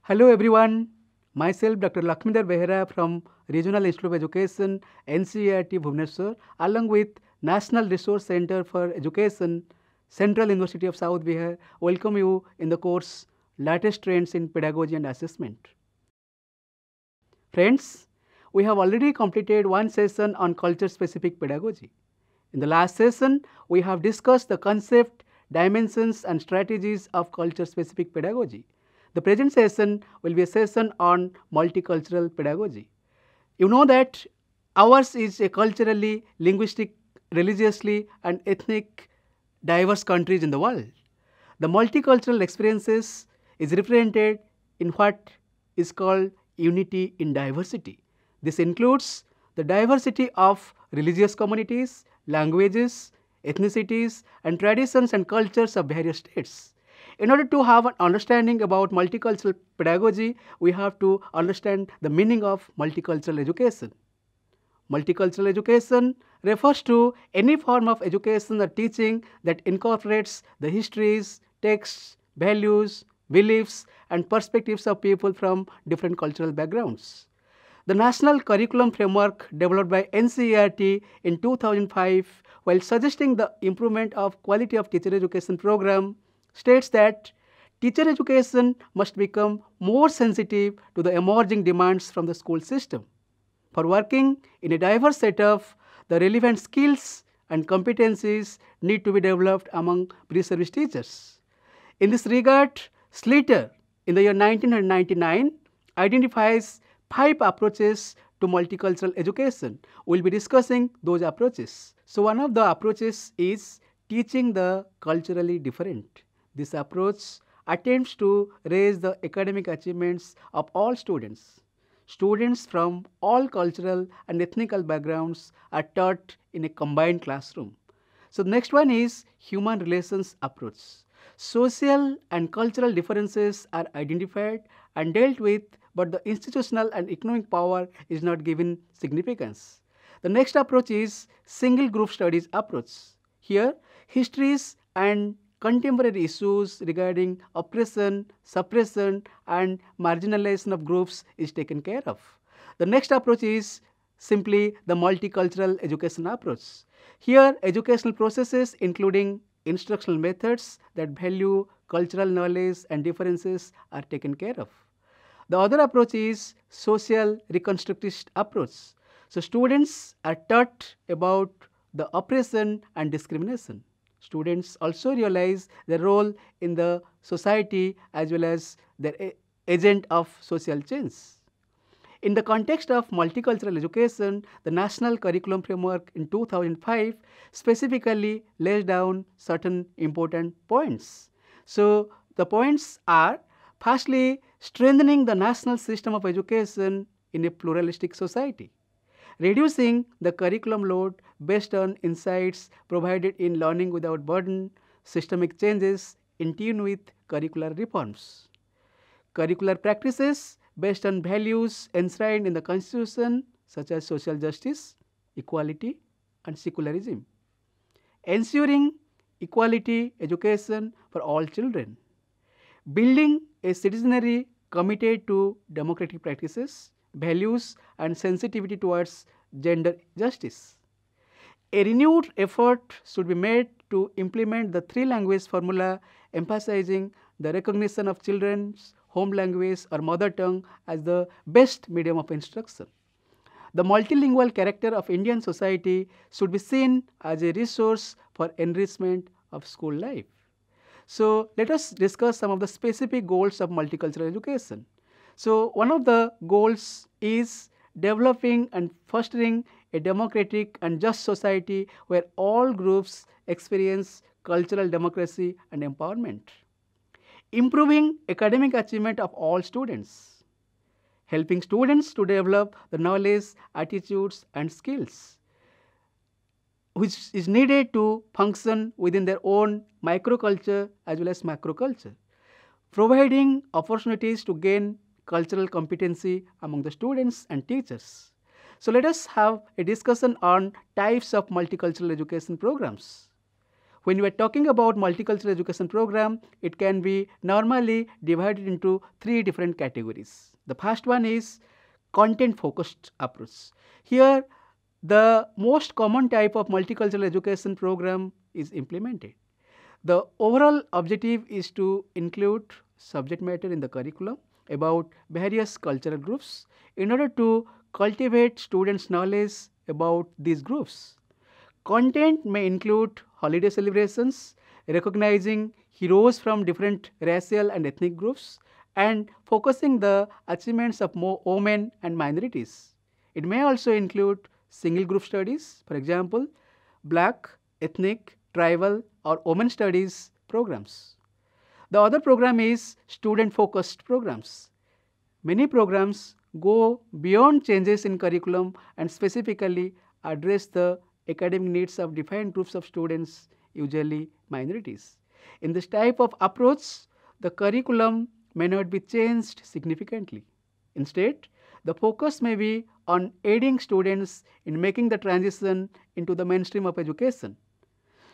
Hello everyone, myself Dr. Laxmidhar Behera from Regional Institute of Education, NCERT Bhubaneswar, along with National Resource Center for Education, Central University of South Bihar, welcome you in the course Latest Trends in Pedagogy and Assessment. Friends, we have already completed one session on culture-specific pedagogy. In the last session, we have discussed the concept, dimensions and strategies of culture-specific pedagogy. The present session will be a session on multicultural pedagogy. You know that ours is a culturally, linguistic, religiously and ethnic diverse countries in the world. The multicultural experiences is represented in what is called unity in diversity. This includes the diversity of religious communities, languages, ethnicities and traditions and cultures of various states. In order to have an understanding about multicultural pedagogy, we have to understand the meaning of multicultural education. Multicultural education refers to any form of education or teaching that incorporates the histories, texts, values, beliefs and perspectives of people from different cultural backgrounds. The National Curriculum Framework developed by NCERT in 2005, while suggesting the improvement of quality of teacher education program, states that teacher education must become more sensitive to the emerging demands from the school system. For working in a diverse setup, the relevant skills and competencies need to be developed among pre-service teachers. In this regard, Slater in the year 1999 identifies 5 approaches to multicultural education. We will be discussing those approaches. So one of the approaches is teaching the culturally different. This approach attempts to raise the academic achievements of all students. Students from all cultural and ethnical backgrounds are taught in a combined classroom. So the next one is human relations approach. Social and cultural differences are identified and dealt with, but the institutional and economic power is not given significance. The next approach is single group studies approach. Here, histories and contemporary issues regarding oppression, suppression and marginalization of groups is taken care of. The next approach is simply the multicultural education approach. Here, educational processes including instructional methods that value cultural knowledge and differences are taken care of. The other approach is social reconstructivist approach. So students are taught about the oppression and discrimination. Students also realize their role in the society as well as their agent of social change. In the context of multicultural education, the National Curriculum Framework in 2005 specifically lays down certain important points. So the points are, firstly, strengthening the national system of education in a pluralistic society, reducing the curriculum load based on insights provided in learning without burden, systemic changes in tune with curricular reforms, curricular practices based on values enshrined in the Constitution such as social justice, equality and secularism, ensuring equality education for all children, building a citizenry committed to democratic practices, values and sensitivity towards gender justice. A renewed effort should be made to implement the 3-language formula, emphasizing the recognition of children's home language or mother tongue as the best medium of instruction. The multilingual character of Indian society should be seen as a resource for enrichment of school life. So let us discuss some of the specific goals of multicultural education. So one of the goals is developing and fostering a democratic and just society where all groups experience cultural democracy and empowerment. Improving academic achievement of all students. Helping students to develop the knowledge, attitudes and skills which is needed to function within their own microculture as well as macroculture. Providing opportunities to gain cultural competency among the students and teachers. So let us have a discussion on types of multicultural education programs. When we are talking about multicultural education program, it can be normally divided into three different categories. The first one is content focused approach. Here, the most common type of multicultural education program is implemented. The overall objective is to include subject matter in the curriculum about various cultural groups in order to cultivate students' knowledge about these groups. Content may include holiday celebrations, recognizing heroes from different racial and ethnic groups, and focusing the achievements of more women and minorities. It may also include single group studies, for example, black, ethnic, tribal, or women studies programs. The other program is student focused programs. Many programs go beyond changes in curriculum and specifically address the academic needs of defined groups of students, usually minorities. In this type of approach, the curriculum may not be changed significantly. Instead, the focus may be on aiding students in making the transition into the mainstream of education.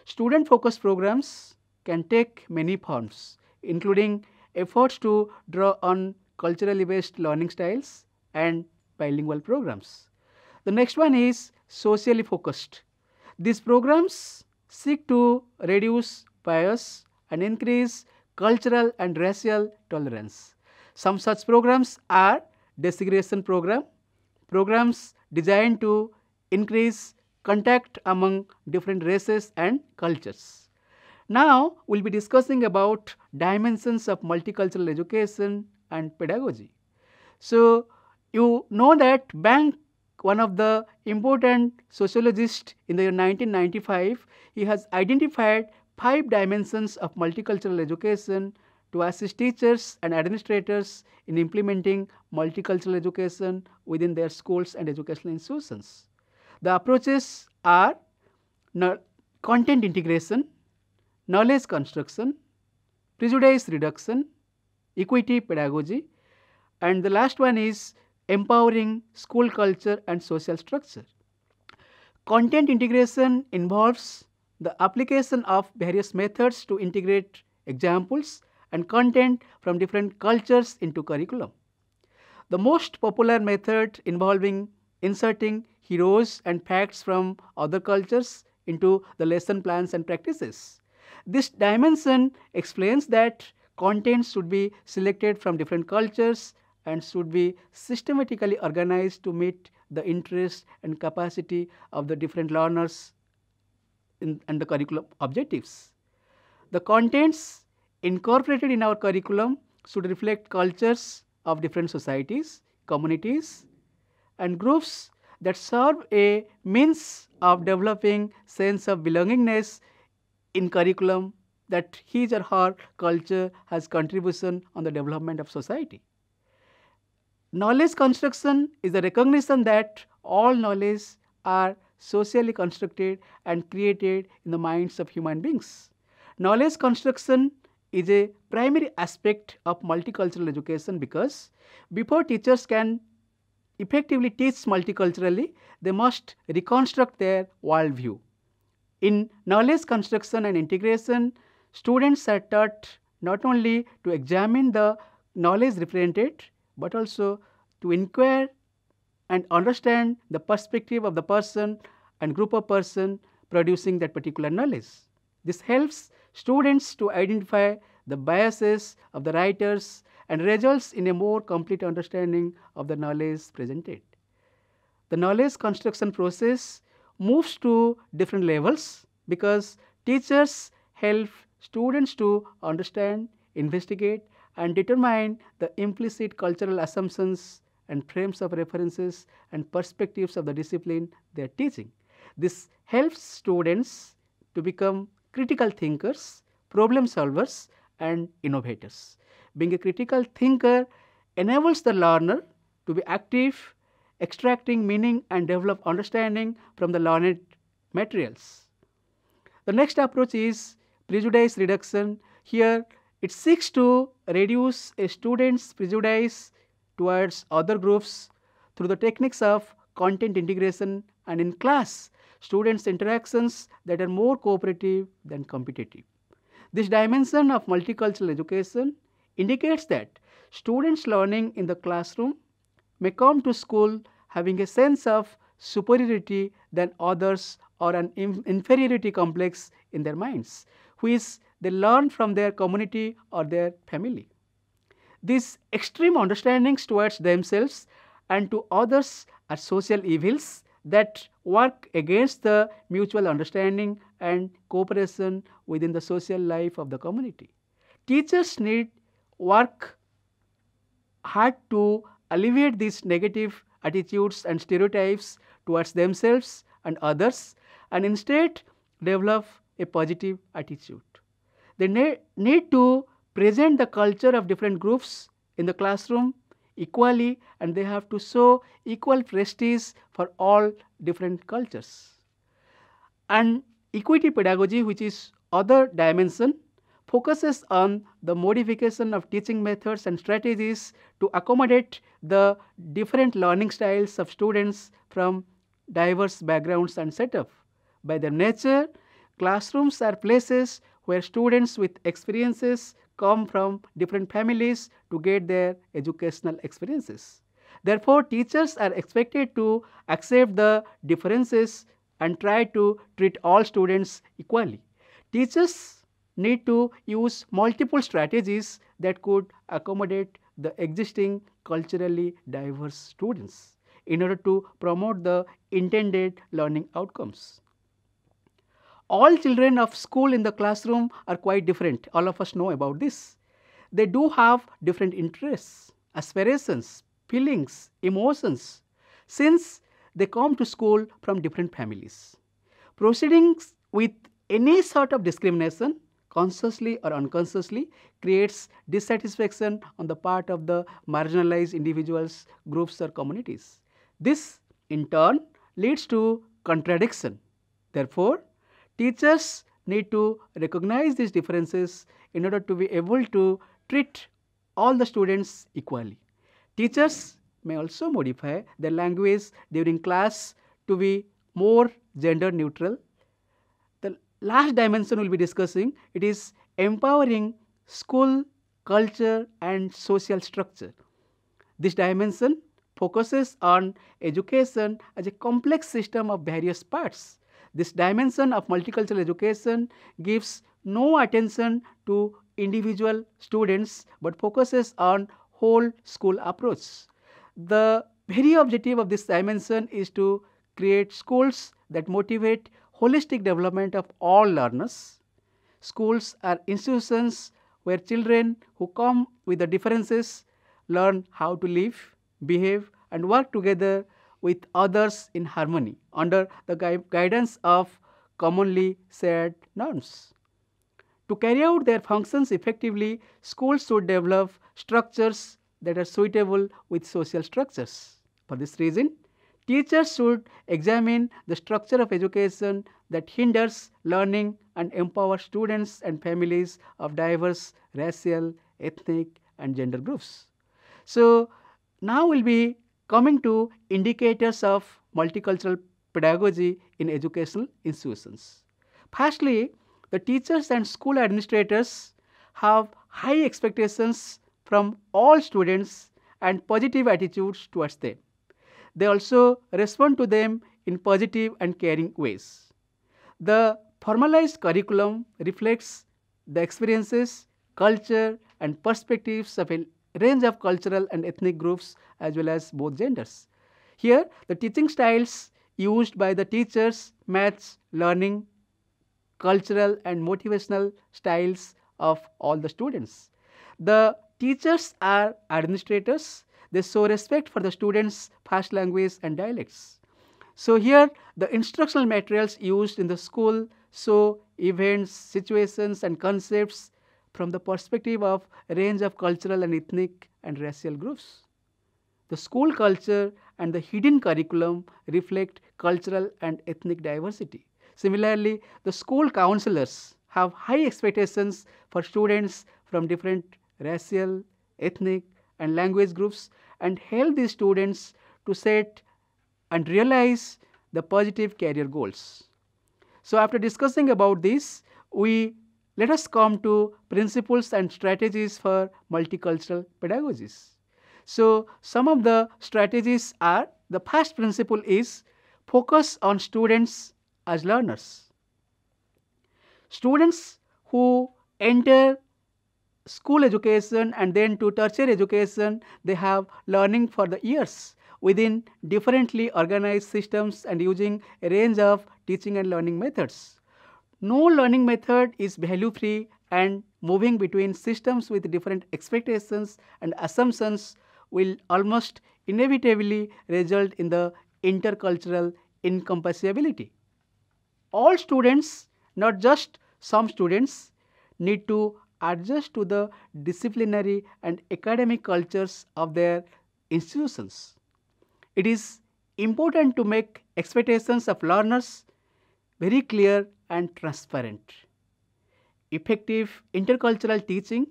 Student focused programs can take many forms, including efforts to draw on culturally based learning styles and bilingual programs. The next one is socially focused. These programs seek to reduce bias and increase cultural and racial tolerance. Some such programs are desegregation programs designed to increase contact among different races and cultures. Now, we will be discussing about dimensions of multicultural education and pedagogy. So, you know that Bank, one of the important sociologists in the year 1995, he has identified 5 dimensions of multicultural education to assist teachers and administrators in implementing multicultural education within their schools and educational institutions. The approaches are content integration, knowledge construction, prejudice reduction, equity pedagogy, and the last one is empowering school culture and social structure. Content integration involves the application of various methods to integrate examples and content from different cultures into curriculum. The most popular method involving inserting heroes and facts from other cultures into the lesson plans and practices. This dimension explains that content should be selected from different cultures and should be systematically organized to meet the interest and capacity of the different learners and the curriculum objectives. The contents incorporated in our curriculum should reflect cultures of different societies, communities, and groups that serve a means of developing sense of belongingness in curriculum that his or her culture has contribution on the development of society. Knowledge construction is the recognition that all knowledge are socially constructed and created in the minds of human beings. Knowledge construction is a primary aspect of multicultural education because before teachers can effectively teach multiculturally, they must reconstruct their worldview. In knowledge construction and integration, students are taught not only to examine the knowledge represented, but also to inquire and understand the perspective of the person and group of person producing that particular knowledge. This helps students to identify the biases of the writers and results in a more complete understanding of the knowledge presented. The knowledge construction process moves to different levels because teachers help students to understand, investigate, and determine the implicit cultural assumptions and frames of references and perspectives of the discipline they are teaching. This helps students to become critical thinkers, problem solvers, and innovators. Being a critical thinker enables the learner to be active, extracting meaning and develop understanding from the learned materials. The next approach is prejudice reduction. Here, it seeks to reduce a student's prejudice towards other groups through the techniques of content integration, and in class, students' interactions that are more cooperative than competitive. This dimension of multicultural education indicates that students learning in the classroom may come to school having a sense of superiority than others or an inferiority complex in their minds, which they learn from their community or their family. These extreme understandings towards themselves and to others are social evils that work against the mutual understanding and cooperation within the social life of the community. Teachers need work hard to alleviate these negative attitudes and stereotypes towards themselves and others and instead develop a positive attitude. They need to present the culture of different groups in the classroom equally and they have to show equal prestige for all different cultures. And equity pedagogy, which is other dimension, focuses on the modification of teaching methods and strategies to accommodate the different learning styles of students from diverse backgrounds and setup. By their nature, classrooms are places where students with experiences come from different families to get their educational experiences. Therefore, teachers are expected to accept the differences and try to treat all students equally. Teachers need to use multiple strategies that could accommodate the existing culturally diverse students in order to promote the intended learning outcomes. All children of school in the classroom are quite different. All of us know about this. They do have different interests, aspirations, feelings, emotions, since they come to school from different families. Proceeding with any sort of discrimination, consciously or unconsciously, creates dissatisfaction on the part of the marginalized individuals, groups or communities. This in turn leads to contradiction. Therefore, teachers need to recognize these differences in order to be able to treat all the students equally. Teachers may also modify their language during class to be more gender neutral. The last dimension we will be discussing, it is empowering school, culture and social structure. This dimension focuses on education as a complex system of various parts. This dimension of multicultural education gives no attention to individual students but focuses on whole school approach. The very objective of this dimension is to create schools that motivate holistic development of all learners. Schools are institutions where children who come with the differences learn how to live, behave and work together with others in harmony under the guidance of commonly shared norms. To carry out their functions effectively, schools should develop structures that are suitable with social structures. For this reason, teachers should examine the structure of education that hinders learning and empower students and families of diverse racial, ethnic and gender groups. So, now we will be coming to indicators of multicultural pedagogy in educational institutions. Firstly, the teachers and school administrators have high expectations from all students and positive attitudes towards them. They also respond to them in positive and caring ways. The formalized curriculum reflects the experiences, culture and perspectives of a range of cultural and ethnic groups as well as both genders. Here, the teaching styles used by the teachers match learning, cultural and motivational styles of all the students. The teachers are administrators. They show respect for the students' first language and dialects. So here, the instructional materials used in the school show events, situations and concepts from the perspective of a range of cultural and ethnic and racial groups. The school culture and the hidden curriculum reflect cultural and ethnic diversity. Similarly, the school counselors have high expectations for students from different racial, ethnic and language groups and help these students to set and realize the positive career goals. So after discussing about this, let us come to principles and strategies for multicultural pedagogies. So some of the strategies are, the first principle is focus on students as learners. Students who enter school education and then to tertiary education, they have learning for the years within differently organized systems and using a range of teaching and learning methods. No learning method is value free, and moving between systems with different expectations and assumptions will almost inevitably result in the intercultural incompatibility. All students, not just some students, need to adjust to the disciplinary and academic cultures of their institutions. It is important to make expectations of learners very clear and transparent. Effective intercultural teaching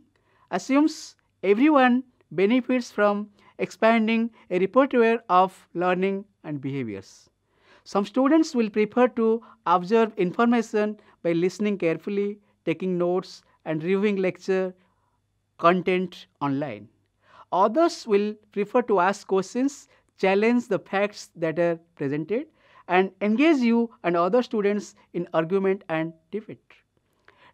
assumes everyone benefits from expanding a repertoire of learning and behaviors. Some students will prefer to absorb information by listening carefully, taking notes, and reviewing lecture content online. Others will prefer to ask questions, challenge the facts that are presented, and engage you and other students in argument and debate.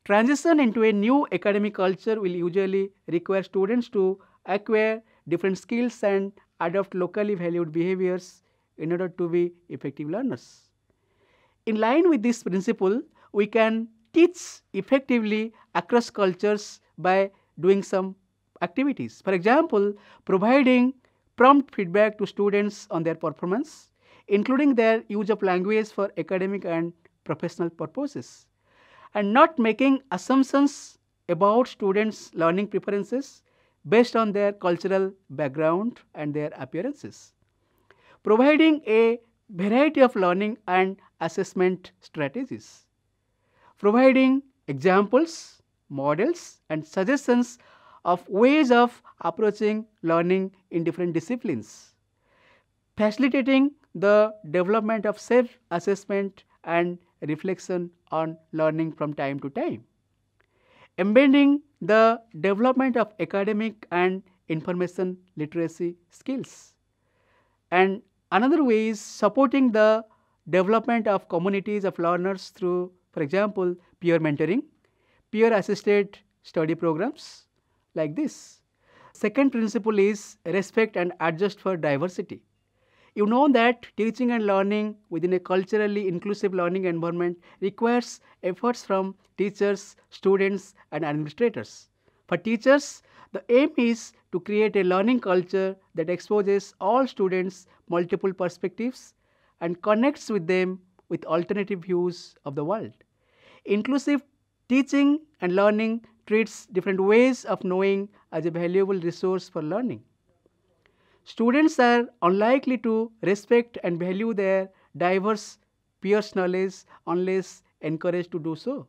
Transition into a new academic culture will usually require students to acquire different skills and adopt locally valued behaviors in order to be effective learners. In line with this principle, we can teach effectively across cultures by doing some activities. For example, providing prompt feedback to students on their performance, including their use of language for academic and professional purposes, and not making assumptions about students' learning preferences based on their cultural background and their appearances. Providing a variety of learning and assessment strategies. Providing examples, models, and suggestions of ways of approaching learning in different disciplines. Facilitating the development of self-assessment and reflection on learning from time to time. Embedding the development of academic and information literacy skills. And another way is supporting the development of communities of learners through, for example, peer mentoring, peer assisted study programs like this. Second principle is respect and adjust for diversity. You know that teaching and learning within a culturally inclusive learning environment requires efforts from teachers, students, and administrators. For teachers, the aim is to create a learning culture that exposes all students multiple perspectives and connects with them with alternative views of the world. Inclusive teaching and learning treats different ways of knowing as a valuable resource for learning. Students are unlikely to respect and value their diverse peers' knowledge unless encouraged to do so.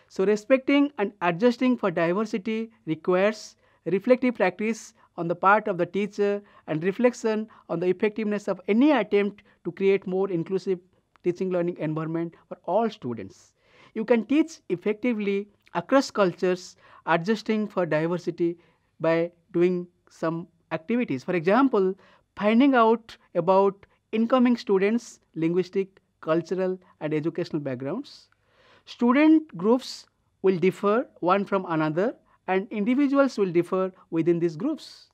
So, respecting and adjusting for diversity requires reflective practice on the part of the teacher and reflection on the effectiveness of any attempt to create more inclusive teaching learning environment for all students. You can teach effectively across cultures, adjusting for diversity by doing some activities. For example, finding out about incoming students' linguistic, cultural, and educational backgrounds. Student groups will differ one from another, and individuals will differ within these groups.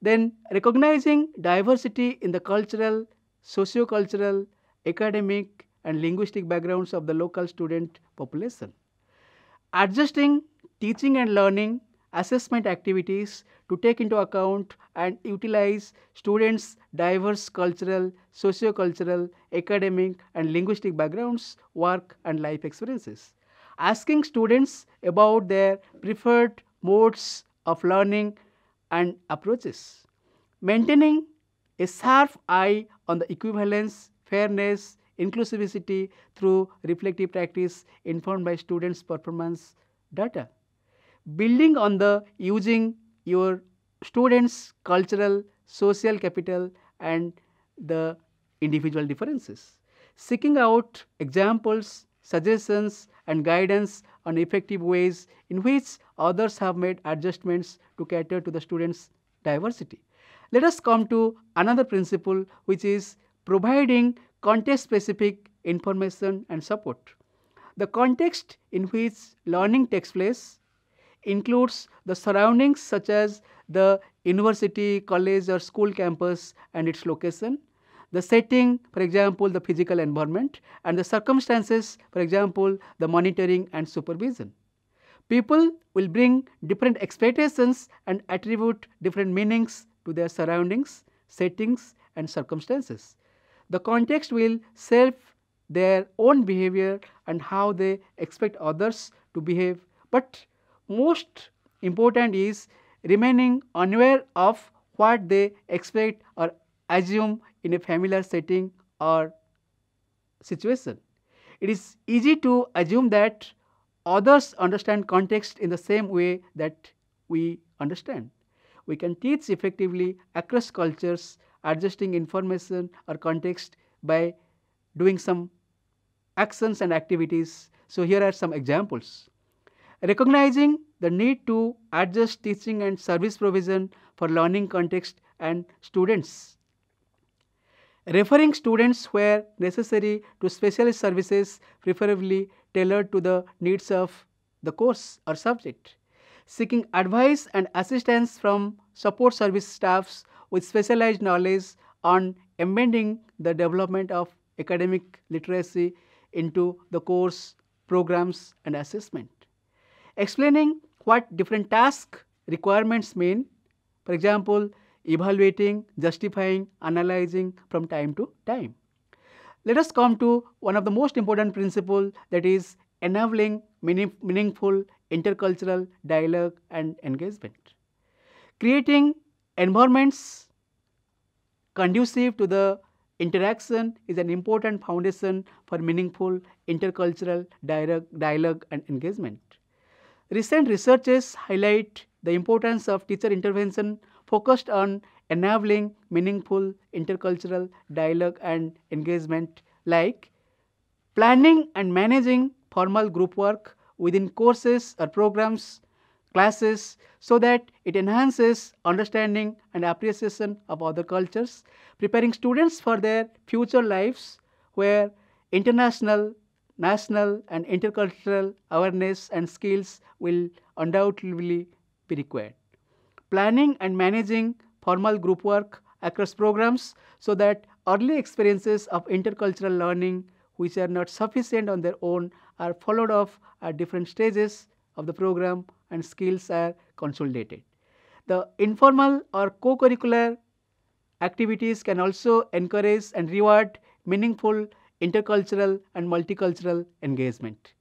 Then recognizing diversity in the cultural, socio-cultural, academic, and linguistic backgrounds of the local student population. Adjusting teaching and learning assessment activities to take into account and utilize students' diverse cultural, socio-cultural, academic, and linguistic backgrounds, work, and life experiences. Asking students about their preferred modes of learning and approaches. Maintaining a sharp eye on the equivalence, fairness, inclusivity through reflective practice informed by students' performance data. Building on the using your students' cultural, social capital and the individual differences. seeking out examples, suggestions, and guidance on effective ways in which others have made adjustments to cater to the students' diversity. Let us come to another principle, which is providing context specific information and support. The context in which learning takes place includes the surroundings such as the university, college, or school campus and its location, the setting, for example, the physical environment, and the circumstances, for example, the monitoring and supervision. People will bring different expectations and attribute different meanings to their surroundings, settings, and circumstances. The context will shape their own behavior and how they expect others to behave, but most important is remaining unaware of what they expect or assume in a familiar setting or situation. It is easy to assume that others understand context in the same way that we understand. We can teach effectively across cultures, adjusting information or context by doing some actions and activities. So, here are some examples. Recognizing the need to adjust teaching and service provision for learning context and students. Referring students where necessary to specialist services, preferably tailored to the needs of the course or subject. Seeking advice and assistance from support service staffs with specialized knowledge on amending the development of academic literacy into the course, programs, and assessment. Explaining what different task requirements mean, for example, evaluating, justifying, analyzing from time to time. Let us come to one of the most important principles, that is enabling meaningful intercultural dialogue and engagement. Creating environments conducive to the interaction is an important foundation for meaningful intercultural dialogue and engagement. Recent researches highlight the importance of teacher intervention focused on enabling meaningful intercultural dialogue and engagement, like planning and managing formal group work within courses or programs, classes, so that it enhances understanding and appreciation of other cultures, preparing students for their future lives where international, national, and intercultural awareness and skills will undoubtedly be required. Planning and managing formal group work across programs so that early experiences of intercultural learning which are not sufficient on their own are followed up at different stages of the program and skills are consolidated. The informal or co-curricular activities can also encourage and reward meaningful intercultural and multicultural engagement.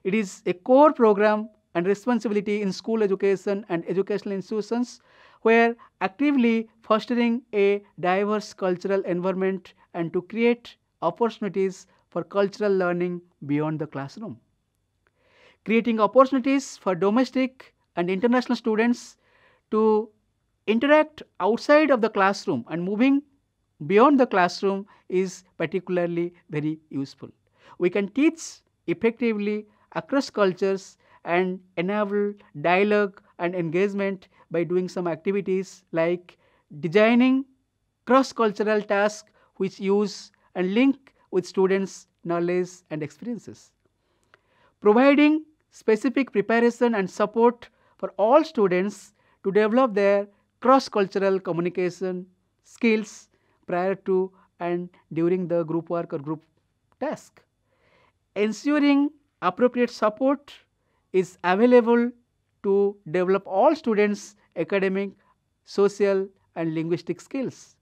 It is a core program and responsibility in school education and educational institutions where actively fostering a diverse cultural environment and to create opportunities for cultural learning beyond the classroom. Creating opportunities for domestic and international students to interact outside of the classroom and moving beyond the classroom is particularly very useful. We can teach effectively across cultures and enable dialogue and engagement by doing some activities like designing cross-cultural tasks which use and link with students' knowledge and experiences. Providing specific preparation and support for all students to develop their cross-cultural communication skills prior to and during the group work or group task. Ensuring appropriate support is available to develop all students' academic, social, and linguistic skills.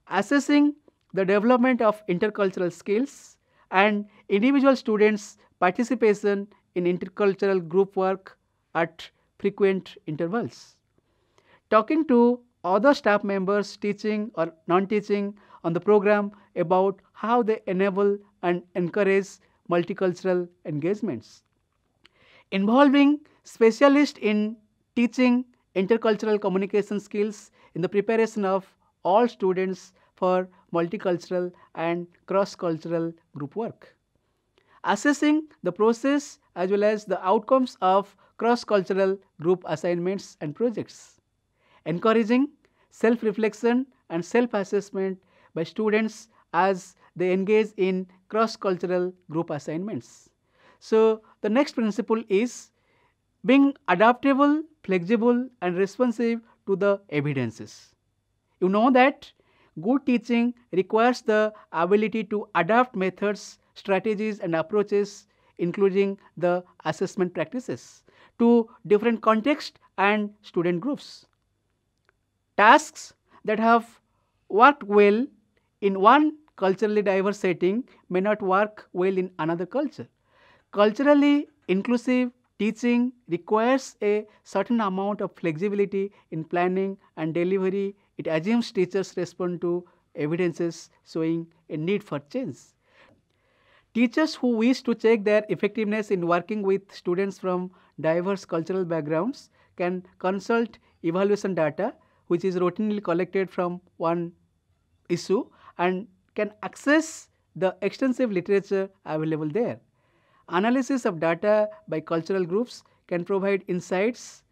Assessing the development of intercultural skills and individual students' participation in intercultural group work at frequent intervals. Talking to other staff members teaching or non-teaching on the program about how they enable and encourage multicultural engagements. Involving specialists in teaching intercultural communication skills in the preparation of all students for multicultural and cross-cultural group work. Assessing the process as well as the outcomes of cross-cultural group assignments and projects. Encouraging self-reflection and self-assessment by students as they engage in cross-cultural group assignments. So, the next principle is being adaptable, flexible and responsive to the evidences. You know that good teaching requires the ability to adapt methods, strategies and approaches including the assessment practices to different contexts and student groups. Tasks that have worked well in one culturally diverse setting may not work well in another culture. Culturally inclusive teaching requires a certain amount of flexibility in planning and delivery. It assumes teachers respond to evidences showing a need for change. Teachers who wish to check their effectiveness in working with students from diverse cultural backgrounds can consult evaluation data which is routinely collected from one issue and can access the extensive literature available there. Analysis of data by cultural groups can provide insights.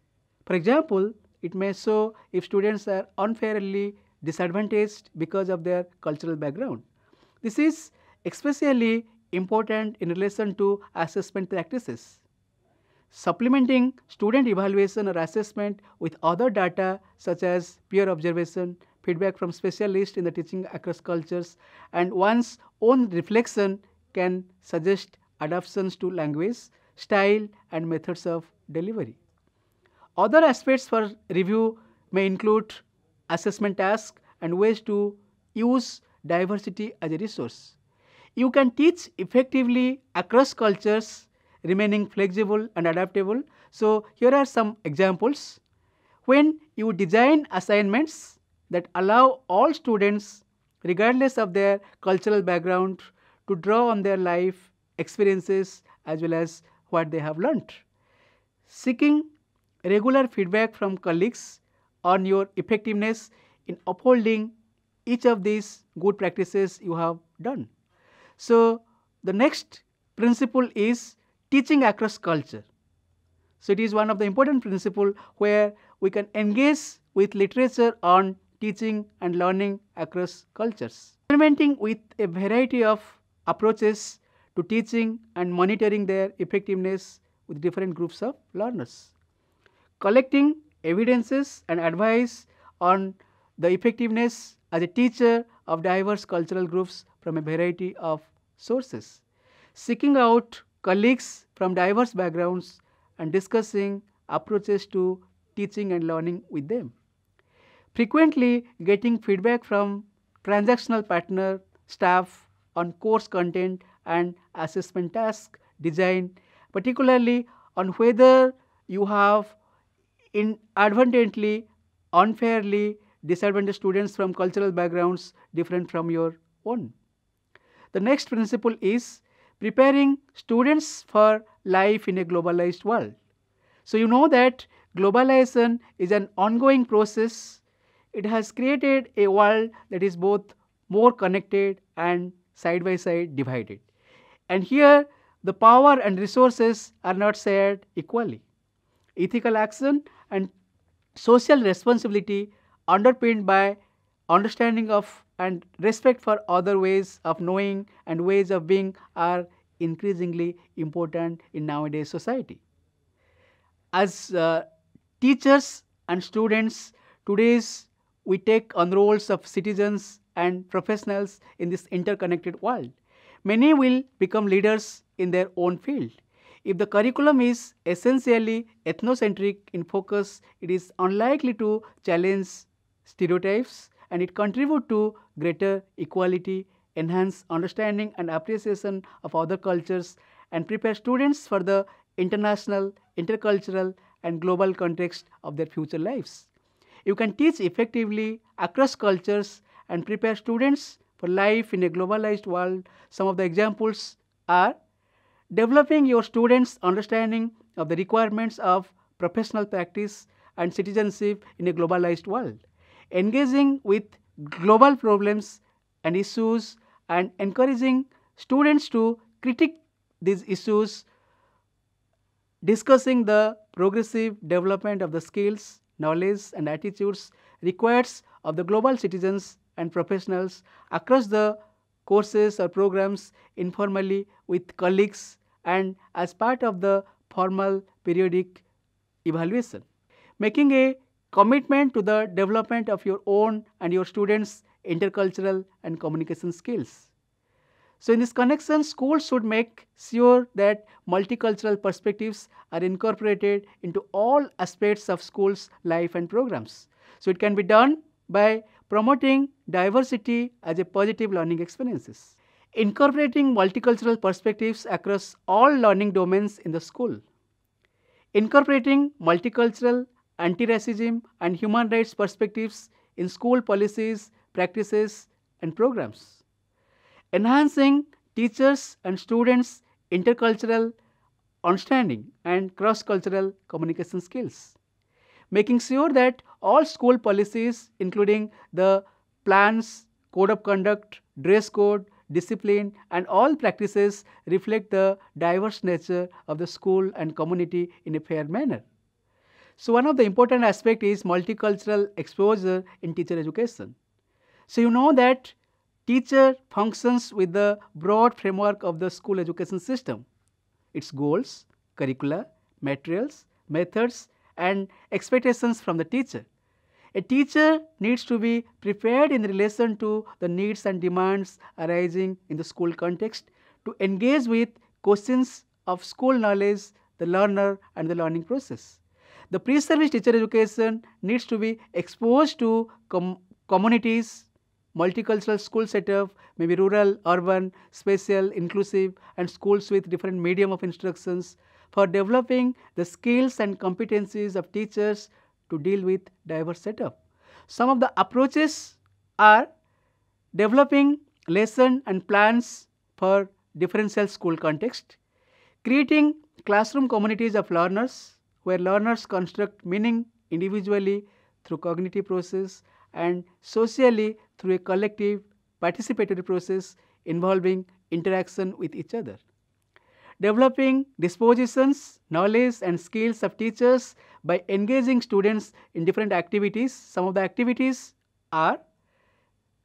For example, it may show if students are unfairly disadvantaged because of their cultural background. This is especially important in relation to assessment practices. Supplementing student evaluation or assessment with other data such as peer observation, feedback from specialists in the teaching across cultures, and one's own reflection can suggest adaptations to language, style, and methods of delivery. Other aspects for review may include assessment tasks and ways to use diversity as a resource. You can teach effectively across cultures, remaining flexible and adaptable. So, here are some examples. When you design assignments that allow all students, regardless of their cultural background, to draw on their life experiences as well as what they have learnt. Seeking regular feedback from colleagues on your effectiveness in upholding each of these good practices you have done. So, the next principle is teaching across culture. So, it is one of the important principles where we can engage with literature on teaching and learning across cultures. Experimenting with a variety of approaches to teaching and monitoring their effectiveness with different groups of learners. Collecting evidences and advice on the effectiveness as a teacher of diverse cultural groups from a variety of sources. Seeking out colleagues from diverse backgrounds and discussing approaches to teaching and learning with them. Frequently getting feedback from transactional partner staff on course content and assessment task design, particularly on whether you have inadvertently, unfairly disadvantaged students from cultural backgrounds different from your own. The next principle is preparing students for life in a globalized world. So, you know that globalization is an ongoing process. It has created a world that is both more connected and side by side divided. And here the power and resources are not shared equally. Ethical action and social responsibility underpinned by understanding of and respect for other ways of knowing and ways of being are increasingly important in nowadays society. As teachers and students, today's we take on roles of citizens and professionals in this interconnected world. Many will become leaders in their own field. If the curriculum is essentially ethnocentric in focus, it is unlikely to challenge stereotypes and it contribute to greater equality, enhance understanding and appreciation of other cultures and prepare students for the international, intercultural and global context of their future lives. You can teach effectively across cultures and prepare students for life in a globalized world. Some of the examples are developing your students' understanding of the requirements of professional practice and citizenship in a globalized world, engaging with global problems and issues and encouraging students to critique these issues, discussing the progressive development of the skills, knowledge and attitudes required of the global citizens and professionals across the courses or programs informally with colleagues and as part of the formal periodic evaluation. Making a commitment to the development of your own and your students' intercultural and communication skills. So in this connection, schools should make sure that multicultural perspectives are incorporated into all aspects of schools' life and programs. So it can be done by promoting diversity as a positive learning experiences. Incorporating multicultural perspectives across all learning domains in the school. Incorporating multicultural, anti-racism and human rights perspectives in school policies, practices and programs. Enhancing teachers and students' intercultural understanding and cross-cultural communication skills. Making sure that all school policies, including the plans, code of conduct, dress code, discipline and all practices reflect the diverse nature of the school and community in a fair manner. So one of the important aspects is multicultural exposure in teacher education. So you know that teacher functions with the broad framework of the school education system, its goals, curricula, materials, methods and expectations from the teacher. A teacher needs to be prepared in relation to the needs and demands arising in the school context to engage with questions of school knowledge, the learner and the learning process. The pre-service teacher education needs to be exposed to communities, multicultural school setup, maybe rural, urban, special, inclusive and schools with different medium of instructions for developing the skills and competencies of teachers to deal with diverse setup. Some of the approaches are developing lesson and plans for differential school context, creating classroom communities of learners where learners construct meaning individually through cognitive process and socially through a collective participatory process involving interaction with each other. Developing dispositions, knowledge and skills of teachers by engaging students in different activities. Some of the activities are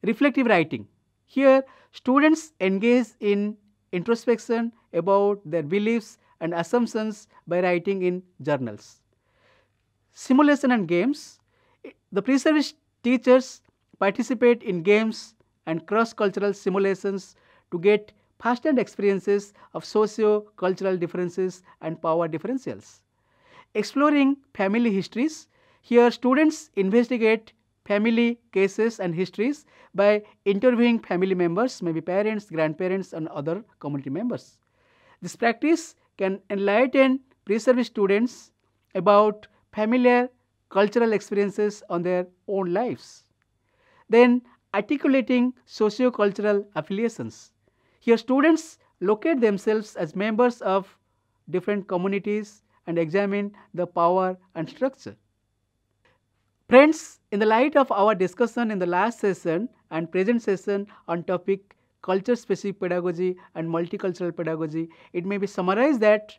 reflective writing. Here students engage in introspection about their beliefs and assumptions by writing in journals. Simulation and games. The pre-service teachers participate in games and cross-cultural simulations to get first-hand experiences of socio-cultural differences and power differentials. Exploring family histories. Here students investigate family cases and histories by interviewing family members, maybe parents, grandparents and other community members. This practice can enlighten pre-service students about familiar cultural experiences on their own lives. Then articulating socio-cultural affiliations. Here students locate themselves as members of different communities and examine the power and structure. Friends, in the light of our discussion in the last session and present session on topic culture-specific pedagogy and multicultural pedagogy, it may be summarized that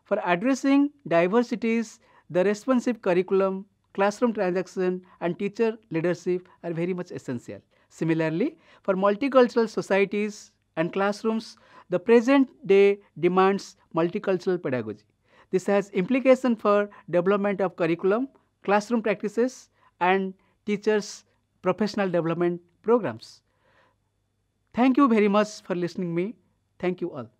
for addressing diversities, the responsive curriculum, classroom transaction and teacher leadership are very much essential. Similarly, for multicultural societies and classrooms, the present day demands multicultural pedagogy. This has implication for development of curriculum, classroom practices and teachers' professional development programs. Thank you very much for listening me. Thank you all.